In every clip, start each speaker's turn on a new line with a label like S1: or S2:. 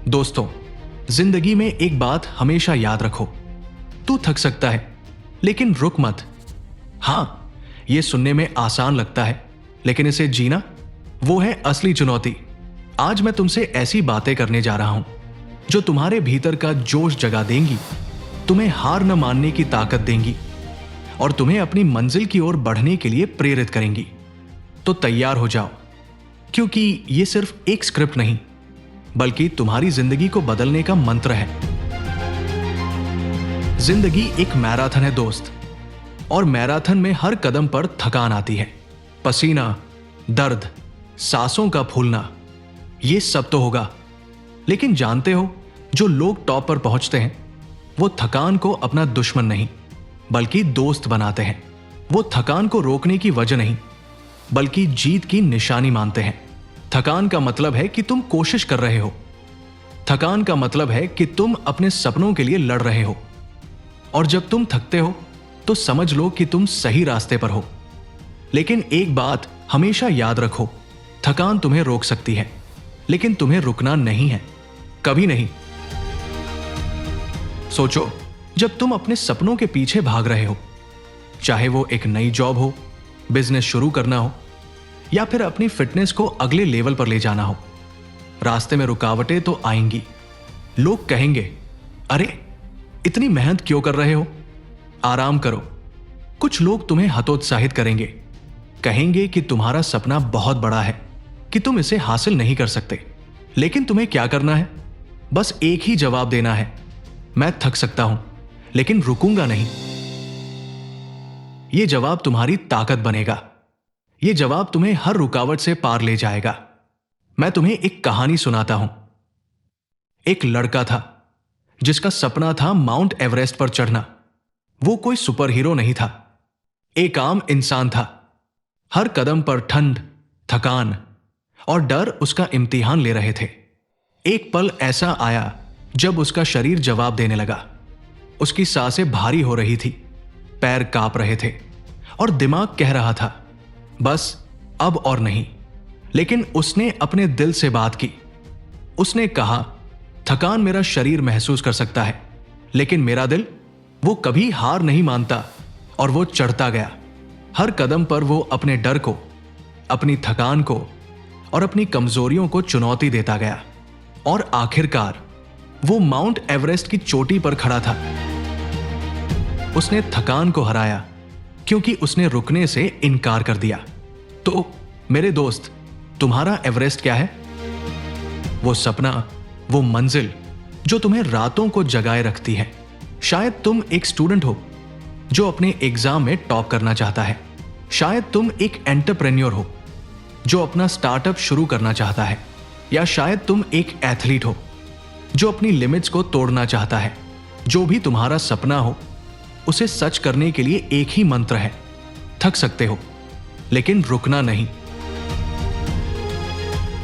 S1: दोस्तों, जिंदगी में एक बात हमेशा याद रखो। तू थक सकता है, लेकिन रुक मत। हां, यह सुनने में आसान लगता है, लेकिन इसे जीना, वो है असली चुनौती। आज मैं तुमसे ऐसी बातें करने जा रहा हूं जो तुम्हारे भीतर का जोश जगा देंगी, तुम्हें हार न मानने की ताकत देंगी और तुम्हें अपनी मंजिल की ओर बढ़ने के लिए प्रेरित करेंगी। तो तैयार हो जाओ, क्योंकि यह सिर्फ एक स्क्रिप्ट नहीं, बल्कि तुम्हारी जिंदगी को बदलने का मंत्र है। जिंदगी एक मैराथन है दोस्त, और मैराथन में हर कदम पर थकान आती है। पसीना, दर्द, सांसों का फूलना, ये सब तो होगा। लेकिन जानते हो, जो लोग टॉप पर पहुंचते हैं वो थकान को अपना दुश्मन नहीं बल्कि दोस्त बनाते हैं। वो थकान को रोकने की वजह नहीं बल्कि जीत की निशानी मानते हैं। थकान का मतलब है कि तुम कोशिश कर रहे हो। थकान का मतलब है कि तुम अपने सपनों के लिए लड़ रहे हो। और जब तुम थकते हो तो समझ लो कि तुम सही रास्ते पर हो। लेकिन एक बात हमेशा याद रखो, थकान तुम्हें रोक सकती है, लेकिन तुम्हें रुकना नहीं है, कभी नहीं। सोचो, जब तुम अपने सपनों के पीछे भाग रहे हो, चाहे वो एक नई जॉब हो, बिजनेस शुरू करना हो, या फिर अपनी फिटनेस को अगले लेवल पर ले जाना हो, रास्ते में रुकावटें तो आएंगी। लोग कहेंगे, अरे इतनी मेहनत क्यों कर रहे हो, आराम करो। कुछ लोग तुम्हें हतोत्साहित करेंगे, कहेंगे कि तुम्हारा सपना बहुत बड़ा है, कि तुम इसे हासिल नहीं कर सकते। लेकिन तुम्हें क्या करना है? बस एक ही जवाब देना है, मैं थक सकता हूं, लेकिन रुकूंगा नहीं। यह जवाब तुम्हारी ताकत बनेगा। यह जवाब तुम्हें हर रुकावट से पार ले जाएगा। मैं तुम्हें एक कहानी सुनाता हूं। एक लड़का था जिसका सपना था माउंट एवरेस्ट पर चढ़ना। वो कोई सुपर हीरो नहीं था, एक आम इंसान था। हर कदम पर ठंड, थकान और डर उसका इम्तिहान ले रहे थे। एक पल ऐसा आया जब उसका शरीर जवाब देने लगा। उसकी सांसें भारी हो रही थी, पैर कांप रहे थे और दिमाग कह रहा था, बस अब और नहीं। लेकिन उसने अपने दिल से बात की। उसने कहा, थकान मेरा शरीर महसूस कर सकता है, लेकिन मेरा दिल, वो कभी हार नहीं मानता। और वो चढ़ता गया। हर कदम पर वो अपने डर को, अपनी थकान को और अपनी कमजोरियों को चुनौती देता गया। और आखिरकार वो माउंट एवरेस्ट की चोटी पर खड़ा था। उसने थकान को हराया क्योंकि उसने रुकने से इनकार कर दिया। तो मेरे दोस्त, तुम्हारा एवरेस्ट क्या है? वो सपना, वो मंजिल जो तुम्हें रातों को जगाए रखती है। शायद तुम एक स्टूडेंट हो जो अपने एग्जाम में टॉप करना चाहता है। शायद तुम एक एंटरप्रेन्योर हो जो अपना स्टार्टअप शुरू करना चाहता है। या शायद तुम एक एथलीट हो जो अपनी लिमिट्स को तोड़ना चाहता है। जो भी तुम्हारा सपना हो, उसे सच करने के लिए एक ही मंत्र है, थक सकते हो, लेकिन रुकना नहीं।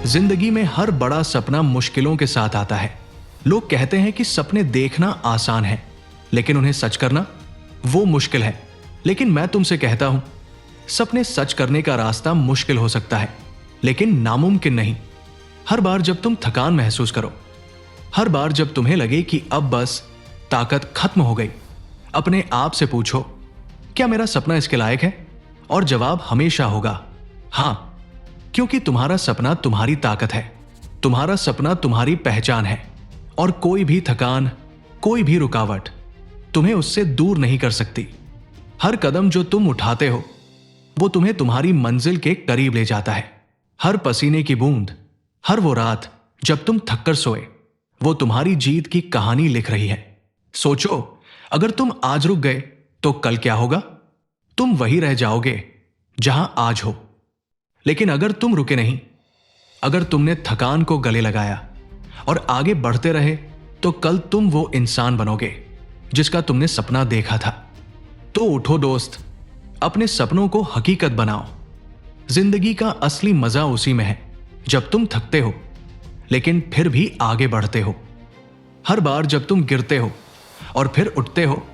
S1: जिंदगी में हर बड़ा सपना मुश्किलों के साथ आता है। लोग कहते हैं कि सपने देखना आसान है, लेकिन उन्हें सच करना, वो मुश्किल है। लेकिन मैं तुमसे कहता हूं, सपने सच करने का रास्ता मुश्किल हो सकता है, लेकिन नामुमकिन नहीं। हर बार जब तुम थकान महसूस करो, हर बार जब तुम्हें लगे कि अब बस ताकत खत्म हो गई, अपने आप से पूछो, क्या मेरा सपना इसके लायक है? और जवाब हमेशा होगा हां, क्योंकि तुम्हारा सपना तुम्हारी ताकत है। तुम्हारा सपना तुम्हारी पहचान है। और कोई भी थकान, कोई भी रुकावट तुम्हें उससे दूर नहीं कर सकती। हर कदम जो तुम उठाते हो, वो तुम्हें तुम्हारी मंजिल के करीब ले जाता है। हर पसीने की बूंद, हर वो रात जब तुम थककर सोए, वो तुम्हारी जीत की कहानी लिख रही है। सोचो, अगर तुम आज रुक गए तो कल क्या होगा? तुम वही रह जाओगे जहां आज हो। लेकिन अगर तुम रुके नहीं, अगर तुमने थकान को गले लगाया और आगे बढ़ते रहे, तो कल तुम वो इंसान बनोगे जिसका तुमने सपना देखा था। तो उठो दोस्त, अपने सपनों को हकीकत बनाओ। जिंदगी का असली मजा उसी में है जब तुम थकते हो, लेकिन फिर भी आगे बढ़ते हो। हर बार जब तुम गिरते हो और फिर उठते हो,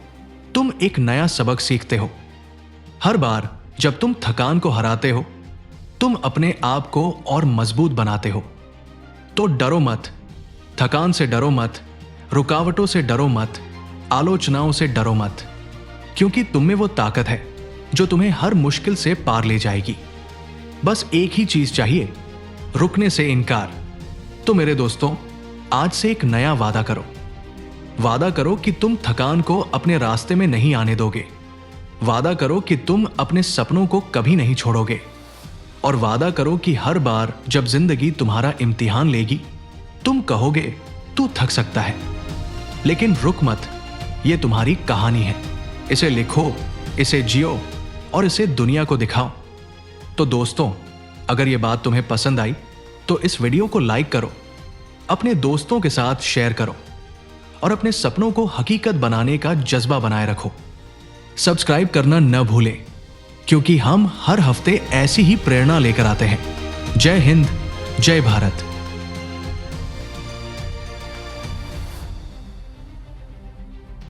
S1: तुम एक नया सबक सीखते हो। हर बार जब तुम थकान को हराते हो, तुम अपने आप को और मजबूत बनाते हो। तो डरो मत, थकान से डरो मत, रुकावटों से डरो मत, आलोचनाओं से डरो मत, क्योंकि तुम में वो ताकत है जो तुम्हें हर मुश्किल से पार ले जाएगी। बस एक ही चीज चाहिए, रुकने से इनकार। तो मेरे दोस्तों, आज से एक नया वादा करो। वादा करो कि तुम थकान को अपने रास्ते में नहीं आने दोगे। वादा करो कि तुम अपने सपनों को कभी नहीं छोड़ोगे। और वादा करो कि हर बार जब जिंदगी तुम्हारा इम्तिहान लेगी, तुम कहोगे तू थक सकता है, लेकिन रुक मत, ये तुम्हारी कहानी है। इसे लिखो, इसे जियो और इसे दुनिया को दिखाओ। तो दोस्तों, अगर ये बात तुम्हें पसंद आई तो इस वीडियो को लाइक करो, अपने दोस्तों के साथ शेयर करो और अपने सपनों को हकीकत बनाने का जज्बा बनाए रखो। सब्सक्राइब करना न भूलें, क्योंकि हम हर हफ्ते ऐसी ही प्रेरणा लेकर आते हैं। जय हिंद, जय भारत।